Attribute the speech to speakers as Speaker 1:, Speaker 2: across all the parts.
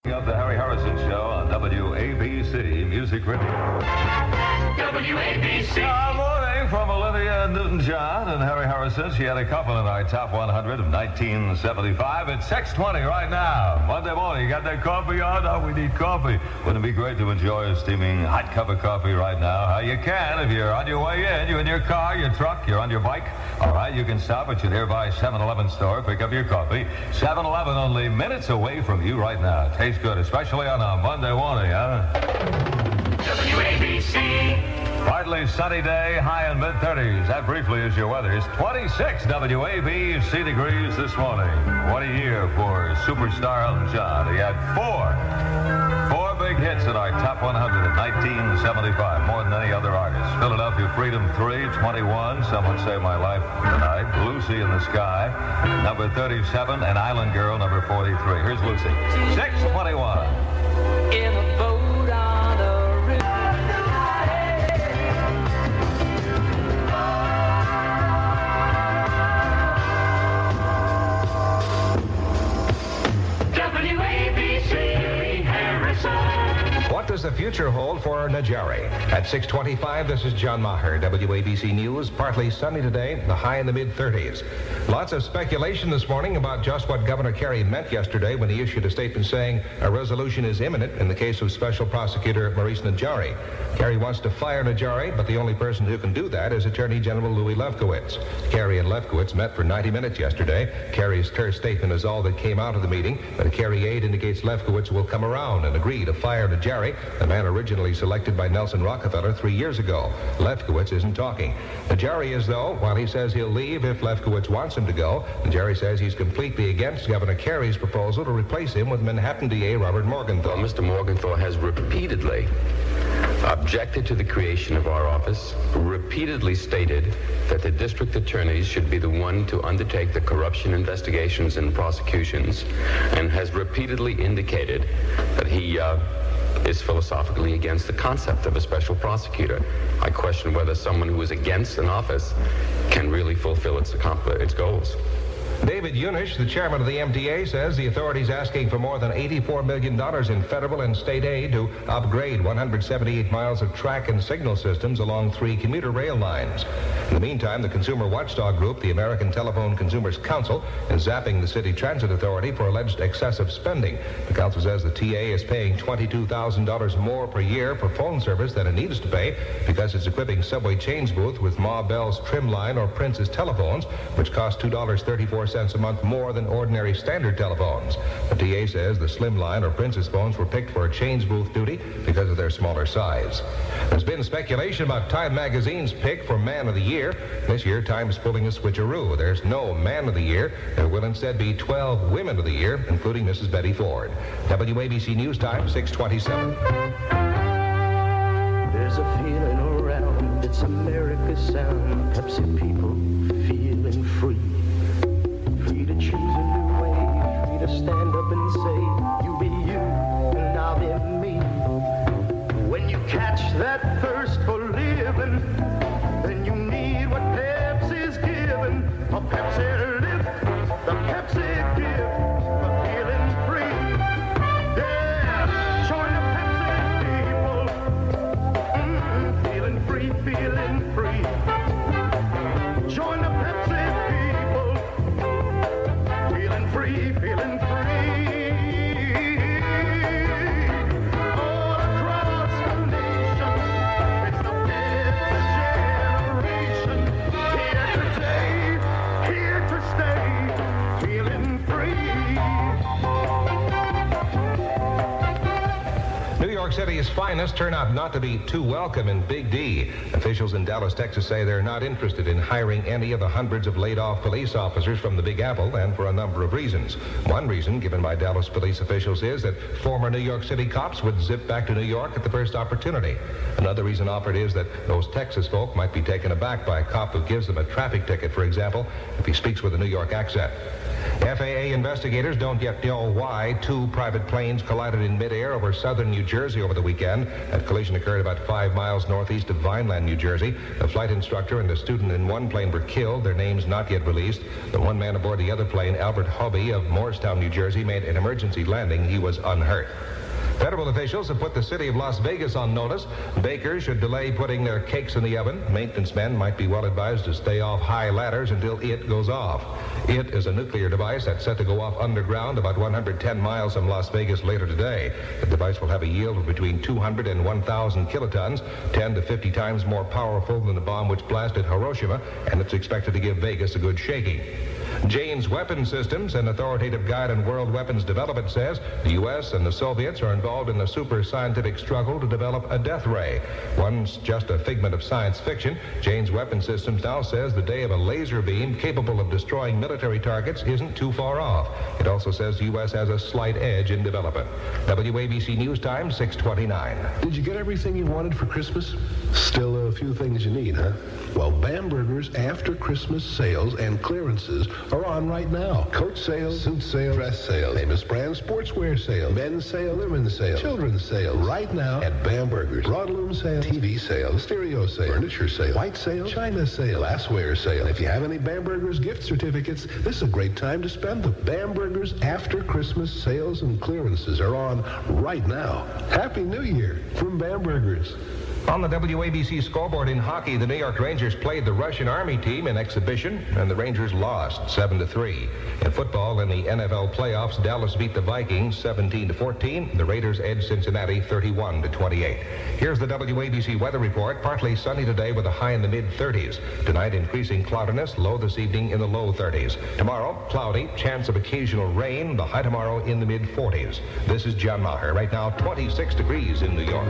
Speaker 1: Of the Harry Harrison Show on WABC Music Radio.
Speaker 2: WABC.
Speaker 1: Good morning from Olivia Newton-John and Harry Harrison. She had a couple in our top 100 of 1975. It's 6:20 right now. Monday morning. You got that coffee on? Oh, we need coffee. Wouldn't it be great to enjoy a steaming hot cup of coffee right now? You can if you're on your way in. You're in your car, your truck, you're on your bike. All right, you can stop at your nearby 7-Eleven store, pick up your coffee. 7-Eleven only minutes away from you right now. Tastes good, especially on a Monday morning, huh?
Speaker 2: WABC.
Speaker 1: Partly sunny day, high in mid-30s. That briefly is your weather. It's 26 WABC degrees this morning. What a year for superstar Elton John. He had four big hits in our top 100 in 1975, more than any other artist. Philadelphia Freedom 3, 21, Someone Saved My Life Tonight, Lucy in the Sky, number 37, and Island Girl, number 43. Here's Lucy. 6:21.
Speaker 3: In a boat on a river.
Speaker 2: WABC Harrison.
Speaker 4: What does the future hold for Najari? At 6:25, this is John Maher, WABC News. Partly sunny today, the high in the mid-30s. Lots of speculation this morning about just what Governor Kerry meant yesterday when he issued a statement saying a resolution is imminent in the case of Special Prosecutor Maurice Najari. Kerry wants to fire Najari, but the only person who can do that is Attorney General Louis Lefkowitz. Kerry and Lefkowitz met for 90 minutes yesterday. Kerry's terse statement is all that came out of the meeting, but a Kerry aide indicates Lefkowitz will come around and agree to fire Najari, the man originally selected by Nelson Rockefeller 3 years ago. Lefkowitz isn't talking. Najari is, though, while he says he'll leave if Lefkowitz wants him to go, Najari says he's completely against Governor Kerry's proposal to replace him with Manhattan DA Robert Morgenthau.
Speaker 5: Well, Mr. Morgenthau has repeatedly objected to the creation of our office, repeatedly stated that the district attorneys should be the one to undertake the corruption investigations and prosecutions, and has repeatedly indicated that he is philosophically against the concept of a special prosecutor. I question whether someone who is against an office can really fulfill its goals.
Speaker 4: David Unish, the chairman of the MTA, says the authorities asking for more than $84 million in federal and state aid to upgrade 178 miles of track and signal systems along 3 commuter rail lines. In the meantime, the consumer watchdog group, the American Telephone Consumers Council, is zapping the City Transit Authority for alleged excessive spending. The council says the TA is paying $22,000 more per year for phone service than it needs to pay because it's equipping Subway Chains booth with Ma Bell's Trimline or Prince's telephones, which cost $2.34 a month more than ordinary standard telephones. The TA says the Slimline or Princess phones were picked for Chains booth duty because of their smaller size. There's been speculation about Time Magazine's pick for Man of the Year. This year, Time is pulling a switcheroo. There's no Man of the Year. There will instead be 12 Women of the Year, including Mrs. Betty Ford. WABC News Time, 6:27.
Speaker 3: There's a feeling around, it's America's sound. Pepsi people feeling free. Free to choose a new way, free to stand up and say, you be you and I'll be me. When you catch that thirst for living, then you need what Pepsi's giving. A Pepsi lift, the Pepsi gift, for feeling free. Yeah, join the Pepsi people. Feeling free, feeling free. Join the Pepsi people. Feeling free, feeling free. All across the nation, it's the Pepsi generation. Here today, here to stay, feeling free.
Speaker 4: New York City's finest turn out not to be too welcome in Big D. Officials in Dallas, Texas say they're not interested in hiring any of the hundreds of laid-off police officers from the Big Apple, and for a number of reasons. One reason given by Dallas police officials is that former New York City cops would zip back to New York at the first opportunity. Another reason offered is that those Texas folk might be taken aback by a cop who gives them a traffic ticket, for example, if he speaks with a New York accent. FAA investigators don't yet know why two private planes collided in midair over southern New Jersey over the weekend. That collision occurred about 5 miles northeast of Vineland, New Jersey. The flight instructor and the student in one plane were killed. Their names not yet released. The one man aboard the other plane, Albert Hobby of Morristown, New Jersey, made an emergency landing. He was unhurt. Federal officials have put the city of Las Vegas on notice. Bakers should delay putting their cakes in the oven. Maintenance men might be well advised to stay off high ladders until it goes off. It is a nuclear device that's set to go off underground about 110 miles from Las Vegas later today. The device will have a yield of between 200 and 1,000 kilotons, 10 to 50 times more powerful than the bomb which blasted Hiroshima, and it's expected to give Vegas a good shaking. Jane's Weapons Systems, an authoritative guide on world weapons development, says the U.S. and the Soviets are involved in a super scientific struggle to develop a death ray. One's just a figment of science fiction. Jane's Weapons Systems now says the day of a laser beam capable of destroying military targets isn't too far off. It also says the U.S. has a slight edge in development. WABC News Time, 6:29.
Speaker 6: Did you get everything you wanted for Christmas? Still a few things you need, huh? Well, Bamberger's after Christmas sales and clearances are on right now. Coat sales, suit sales, dress sales, famous brand sportswear sales, men's sale, women's sale, children's sales. Right now at Bamberger's. Broadloom sale, TV sale, stereo sale, furniture sale, white sale, china sale, glassware sale. And if you have any Bamberger's gift certificates, this is a great time to spend them. Bamberger's after Christmas sales and clearances are on right now. Happy New Year from Bamberger's.
Speaker 4: On the WABC scoreboard in hockey, the New York Rangers played the Russian Army team in exhibition, and the Rangers lost 7-3. In football, in the NFL playoffs, Dallas beat the Vikings 17-14. The Raiders edged Cincinnati 31-28. Here's the WABC weather report. Partly sunny today with a high in the mid-30s. Tonight, increasing cloudiness, low this evening in the low 30s. Tomorrow, cloudy, chance of occasional rain. The high tomorrow in the mid-40s. This is John Maher. Right now, 26 degrees in New York.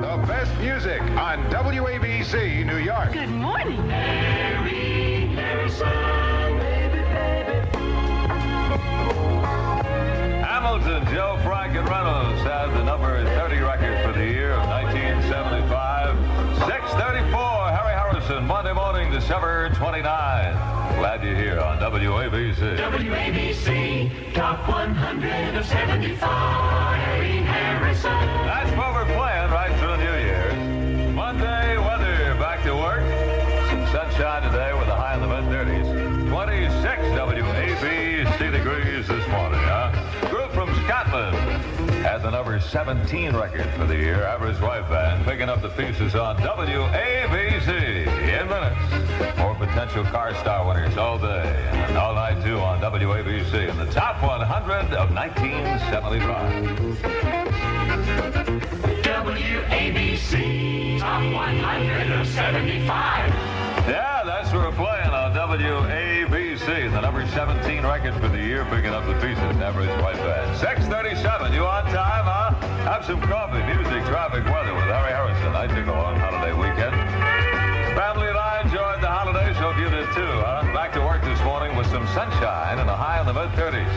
Speaker 7: The best music on WABC New York.
Speaker 2: Good morning.
Speaker 3: Harry Harrison, baby, baby.
Speaker 1: Hamilton, Joe, Frank, and Reynolds had the number 30 record for the year of 1975. 6:34, Harry Harrison, Monday morning, December 29. Glad you're here on WABC.
Speaker 2: WABC, top 100 of 75. Harry Harrison.
Speaker 1: That's what we're playing right through New Year's. Monday weather, back to work. Some sunshine today with a high in the mid-30s. 26 WABC degrees this morning, huh? Group from Scotland had the number 17 record for the year. Average White Band picking up the pieces on WABC. In minutes, more potential car star winners all day and all night too on WABC in the top 100 of 1975.
Speaker 2: WABC, top 100 of 75.
Speaker 1: Yeah, that's what we're playing on WABC. The number 17 record for the year, picking up the pieces. Average White Band. 6:37. You on time, huh? Have some coffee, music, traffic, weather with Harry Harrison. I took a long holiday weekend. Family and I enjoyed the holidays. Hope you did too, huh? Back to work this morning with some sunshine and a high in the mid-30s.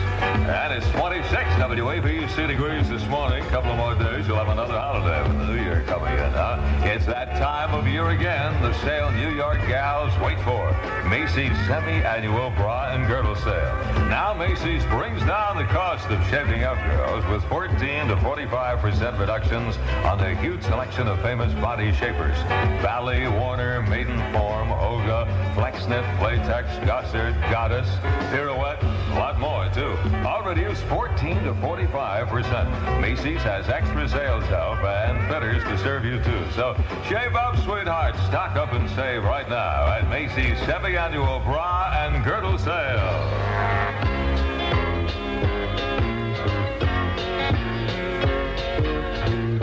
Speaker 1: And it's 26 WABC degrees this morning. Couple of more days, you'll have another holiday with the New Year coming in, huh? It's that time of year again. The sale New York gals wait for. Macy's semi-annual bra and girdle sale. Now Macy's brings down the cost of shaping up girls with 14 to 45% reductions on a huge selection of famous body shapers. Bally, Warner, Maidenform, Olga, Flexknit, Playtex, Gossard, Goddess, Pirouette, a lot more too. All reduced 14 to 45%. Macy's has extra sales help and fitters to serve you too. So shave up, sweetheart. Stock up and save right now at Macy's semi-annual bra and girdle sale.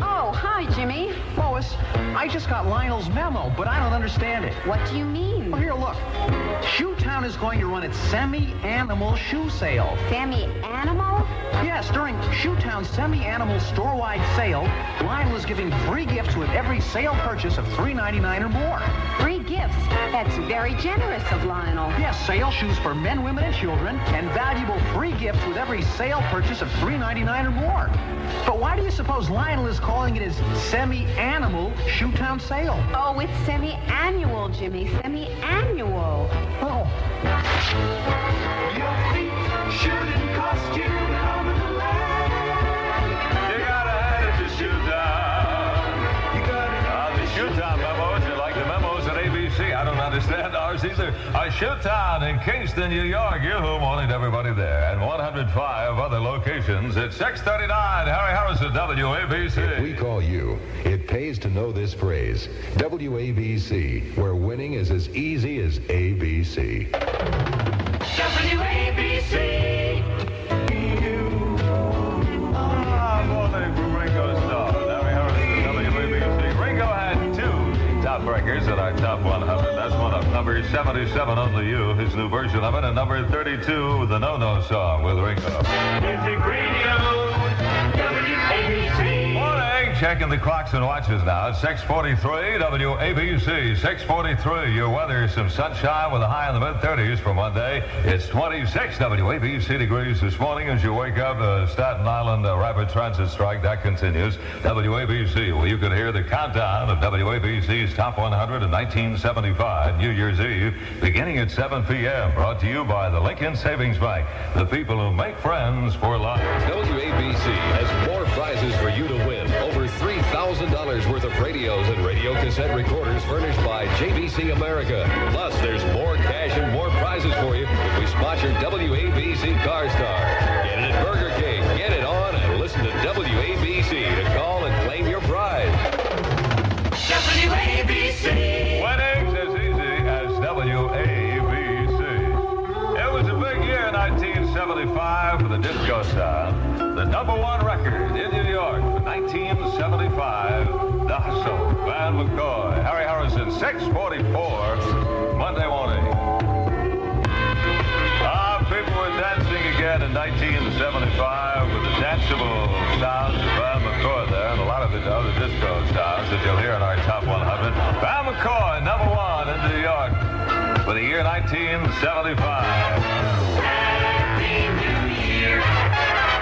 Speaker 8: Oh, hi, Jimmy.
Speaker 9: Lois, I just got Lionel's memo, but I don't understand it.
Speaker 8: What do you mean?
Speaker 9: Well, here, look. Shoetown is going to run its semi-animal shoe sale.
Speaker 8: Semi-animal?
Speaker 9: Yes, during Shoetown's semi-animal store-wide sale, Lionel is giving free gifts with every sale purchase of $3.99 or more.
Speaker 8: Free gifts? That's very generous of Lionel.
Speaker 9: Yes, sale shoes for men, women, and children, and valuable free gift with every sale purchase of $3.99 or more. But why do you suppose Lionel is calling it his semi-animal Shoetown sale?
Speaker 8: Oh, it's semi-annual, Jimmy. Semi-annual.
Speaker 9: Oh.
Speaker 2: Your feet shouldn't cost you an arm and a leg.
Speaker 1: You gotta head it to Shoetown.
Speaker 2: You got it.
Speaker 1: The Shoetown memos are like the memos at ABC. I don't understand ours either. Shoetown in Kingston, New York. You wanted everybody there. And 105 other locations at 639. Harry Harrison, WABC.
Speaker 6: If we call you, it pays to know this phrase. WABC, where winning is as easy as ABC.
Speaker 2: WABC.
Speaker 1: Morning for Ringo Starr. Harry Harrison, WABC. Ringo had two top breakers at our top 100. That's one of number 77, Only You, his new version of it, and number 32, the No-No song with Ringo.
Speaker 2: Music Radio. WABC.
Speaker 1: Morning, checking the clocks and watches now. It's 6:43, WABC, 6:43. Your weather, some sunshine with a high in the mid-30s for Monday. It's 26 WABC degrees this morning as you wake up. Staten Island rapid transit strike, that continues. WABC, well, you can hear the countdown of WABC's Top 100 in 1975, New Year's Eve, beginning at 7 p.m. Brought to you by the Lincoln Savings Bank, the people who make friends for life.
Speaker 10: WABC has more prizes for you to win. Over $3,000 worth of radios and radio cassette recorders furnished by JVC America. Plus, there's more cash and more prizes for you if we sponsor WABC Car Star. Get it at Burger King. Get it on and listen to WABC to call and claim your prize.
Speaker 2: WABC.
Speaker 1: Winning's as easy as WABC. It was a big year in 1975 for the disco sound. The #1 record in New York for 1975, The Hustle, Van McCoy. Harry Harrison, 6:44, Monday morning. People were dancing again in 1975 with the danceable sounds of Van McCoy there, and a lot of the other disco sounds that you'll hear in our top 100. Van McCoy, #1 in New York for the year 1975.
Speaker 2: Happy New Year.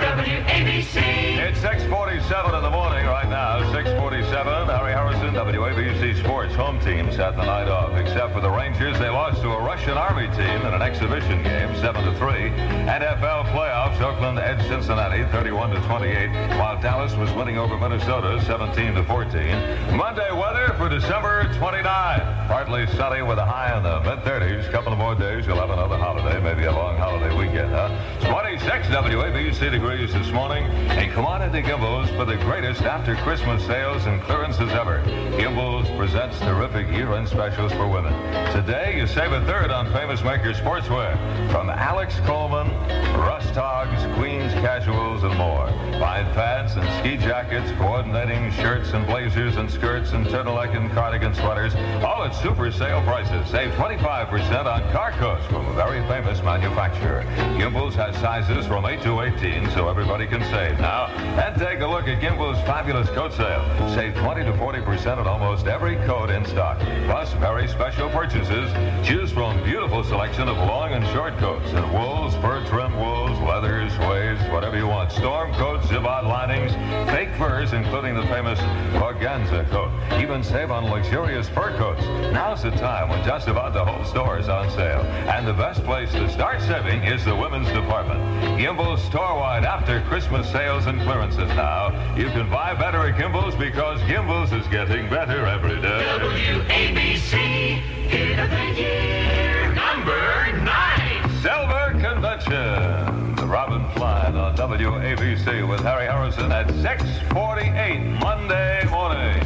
Speaker 2: WABC.
Speaker 1: It's 6:47 in the morning right now, 6:47. Harry Harrison, WABC Sports. Home team set the night off, except for the Rangers. They lost to a Russian Army team in an exhibition game, 7-3. NFL playoffs, Oakland edged Cincinnati 31-28, while Dallas was winning over Minnesota 17-14. Monday weather for December 29. Partly sunny with a high in the mid-30s. Couple of more days, you'll have another holiday, maybe a long holiday weekend, huh? 26 WABC degrees this morning. And come on into Gimbels for the greatest after Christmas sales and clearances ever. Gimbels presents terrific year-end specials for women. Today, you save a third on Famous Maker sportswear. From Alex Coleman, Rust Hogs, Queens Casuals, and more. Fine pants and ski jackets, coordinating shirts and blazers and skirts and turtleneck and cardigan sweaters. All at super sale prices. Save 25% on car coats from a very famous manufacturer. Gimbels has sizes from 8 to 18, so everybody can save now. And take a look at Gimbels' fabulous coat sale. Save 20 to 40% on almost every coat in stock. Plus, very special purchases. Choose from beautiful selection of long and short coats and wools, fur trim wools, leathers, suedes, whatever you want. Storm coats, zibot linings, fake furs, including the famous organza coat. Even save on luxurious fur coats. Now's the time when just about the whole store is on sale. And the best place to start saving is the women's department. Gimbels store-wide after Christmas sales and clearances now. You can buy better at Gimbels because Gimbels is getting better every day.
Speaker 2: WABC, hit of the year, number 9.
Speaker 1: Silver Convention. The Robin Flying on WABC with Harry Harrison at 6:48 Monday morning.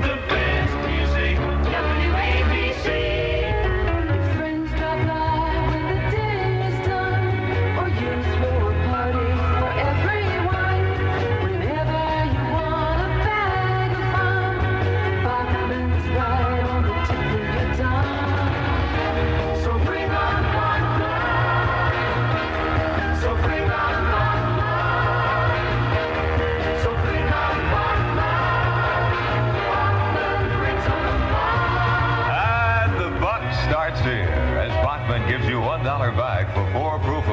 Speaker 2: The best music, WABC.
Speaker 11: Your friends drop by when the day is done, or you throw a party for everyone. Whenever you want a bag of fun, Bachman's right on the tip of your tongue. So bring on one more. So bring on one more. So bring on one more.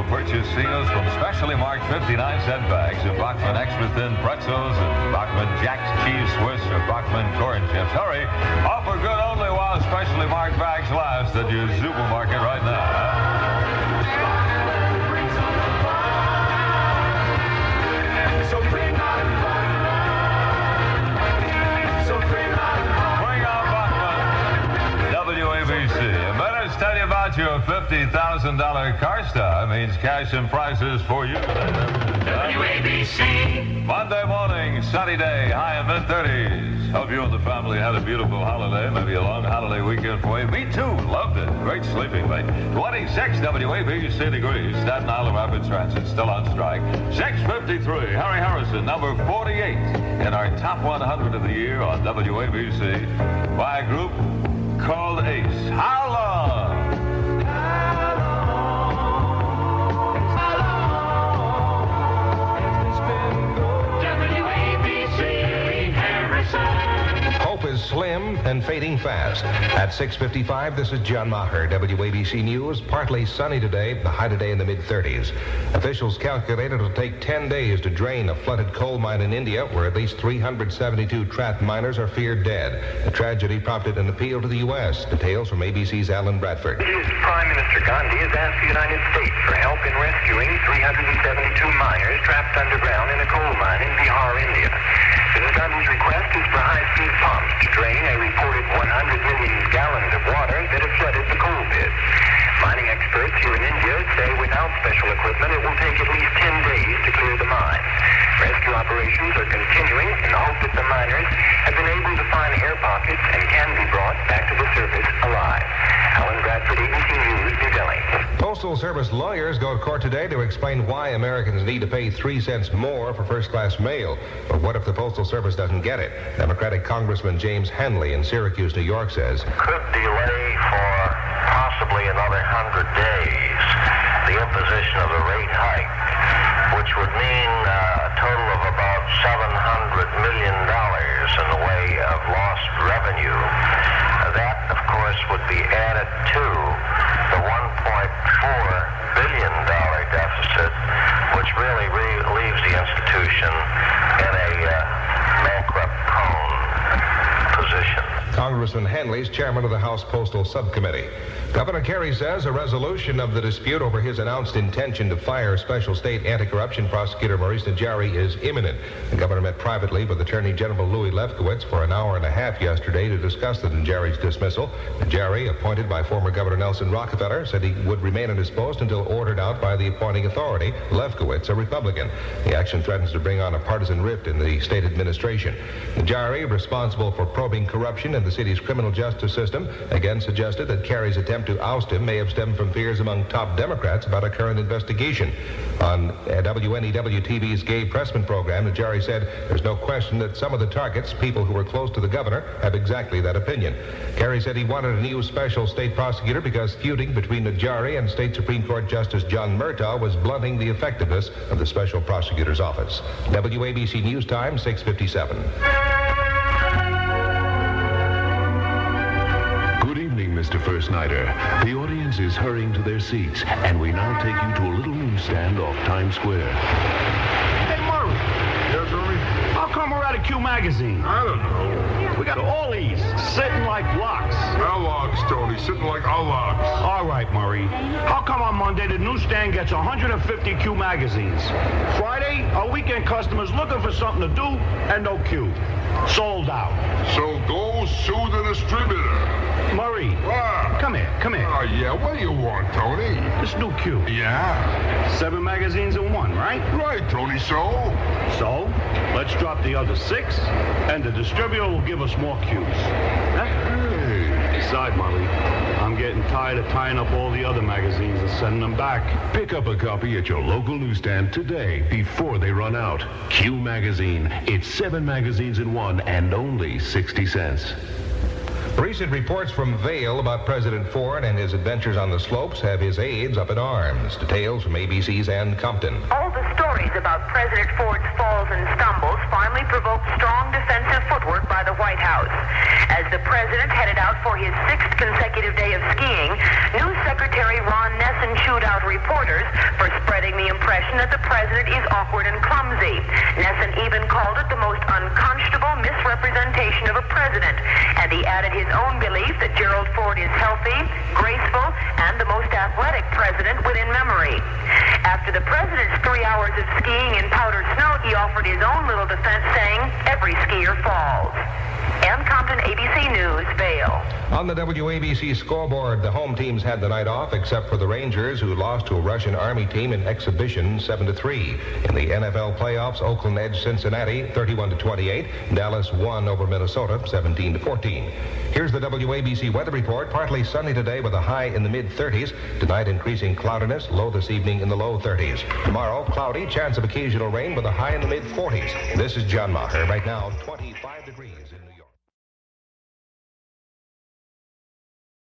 Speaker 1: purchase seals from specially marked 59-cent bags of Bachman Extra Thin Pretzels and Bachman Jack's Cheese Swiss or Bachman Corn Chips. Hurry, offer good only while specially marked bags last at your supermarket right now. WABC. And better tell you about your $50,000 car star means cash and prizes for you.
Speaker 2: WABC.
Speaker 1: Monday morning, sunny day, high in mid-30s. Hope you and the family had a beautiful holiday, maybe a long holiday weekend for you. Me too, loved it. Great sleeping, mate. 26 WABC degrees. Staten Island Rapid Transit still on strike. 6:53. Harry Harrison, number 48 in our top 100 of the year on WABC by a group called Ace. How long?
Speaker 2: WABC Harrison.
Speaker 4: Hope is slim and fading fast. At 6:55, this is John Maher, WABC News. Partly sunny today, the high today in the mid-30s. Officials calculate it'll take 10 days to drain a flooded coal mine in India, where at least 372 trapped miners are feared dead. The tragedy prompted an appeal to the U.S. Details from ABC's Alan Bradford.
Speaker 12: Prime Minister Gandhi has asked the United States for help in rescuing 372 miners trapped underground in a coal mine in Bihar, India. Mrs. Gandhi's request is for high-speed pumps to drain a reported 100 million gallons of water that have flooded the coal pit. Mining experts here in India say without special equipment, it will take at least 10 days to clear the mine. Rescue operations are continuing in the hope that the miners have been able to find air pockets and can be brought back to the surface alive. Alan Bradford, ABC News, New Delhi.
Speaker 4: Postal Service lawyers go to court today to explain why Americans need to pay 3 cents more for first-class mail. But what if the Postal Service doesn't get it? Democratic Congressman James Hanley in Syracuse, New York says,
Speaker 13: could delay for possibly another 100 days the imposition of a rate hike, which would mean a total of about $700 million in the way of lost revenue. That, of course, would be added to the $1.4 billion deficit, which really leaves the institution in a bankrupt-prone position.
Speaker 4: Congressman Hanley's chairman of the House Postal Subcommittee. Governor Kerry says a resolution of the dispute over his announced intention to fire Special State Anti-Corruption Prosecutor Maurice Najary is imminent. The governor met privately with Attorney General Louis Lefkowitz for an hour and a half yesterday to discuss the Najary's dismissal. Najary, appointed by former Governor Nelson Rockefeller, said he would remain in his post until ordered out by the appointing authority, Lefkowitz, a Republican. The action threatens to bring on a partisan rift in the state administration. Najary, responsible for probing corruption in the city's criminal justice system, again suggested that Kerry's attempt to oust him may have stemmed from fears among top Democrats about a current investigation. On WNEW-TV's Gay Pressman program, Najary said there's no question that some of the targets, people who were close to the governor, have exactly that opinion. Kerry said he wanted a new special state prosecutor because feuding between Najary and State Supreme Court Justice John Murtaugh was blunting the effectiveness of the special prosecutor's office. WABC News Time, 6:57.
Speaker 14: Mr. First Nighter. The audience is hurrying to their seats, and we now take you to a little newsstand off Times Square.
Speaker 15: Hey, Murray. Yes, Murray? How come we're out of Q Magazine?
Speaker 16: I don't know.
Speaker 15: We got all these sitting like blocks.
Speaker 16: Our logs, Tony, sitting like our logs.
Speaker 15: All right, Murray. How come on Monday the newsstand gets 150 Q magazines? Friday, our weekend customers looking for something to do and no Q. Sold out.
Speaker 16: So go sue the distributor.
Speaker 15: Murray,
Speaker 16: What?
Speaker 15: come here.
Speaker 16: Oh, yeah, what do you want, Tony?
Speaker 15: This new Q.
Speaker 16: Yeah.
Speaker 15: 7 magazines in one, right?
Speaker 16: Right, Tony, so?
Speaker 15: So, let's drop the other 6, and the distributor will give us more Qs. Huh?
Speaker 16: Hey.
Speaker 15: Decide, Murray. I'm getting tired of tying up all the other magazines and sending them back.
Speaker 14: Pick up a copy at your local newsstand today before they run out. Q Magazine. It's 7 magazines in one and only 60 cents.
Speaker 4: Recent reports from Vail about President Ford and his adventures on the slopes have his aides up in arms. Details from ABC's Ann Compton.
Speaker 17: All the stories about President Ford's falls and stumbles finally provoked strong defensive footwork by the White House. As the president headed out for his 6th consecutive day of skiing, News Secretary Ron Nessen chewed out reporters for impression that the president is awkward and clumsy. Nesson even called it the most unconscionable misrepresentation of a president, and he added his own belief that Gerald Ford is healthy, graceful, and the most athletic president within memory. After the president's 3 hours of skiing in powdered snow, he offered his own little defense, saying, "Every skier falls." Ann Compton, ABC News, Vail.
Speaker 4: On the WABC scoreboard, the home teams had the night off except for the Rangers, who lost to a Russian Army team in exhibition 7-3. In the NFL playoffs, Oakland edged Cincinnati 31-28. Dallas won over Minnesota 17-14. Here's the WABC weather report. Partly sunny today with a high in the mid-30s. Tonight, increasing cloudiness, low this evening in the low 30s. Tomorrow, cloudy, chance of occasional rain with a high in the mid-40s. This is John Maher. Right now, 25 degrees in New York.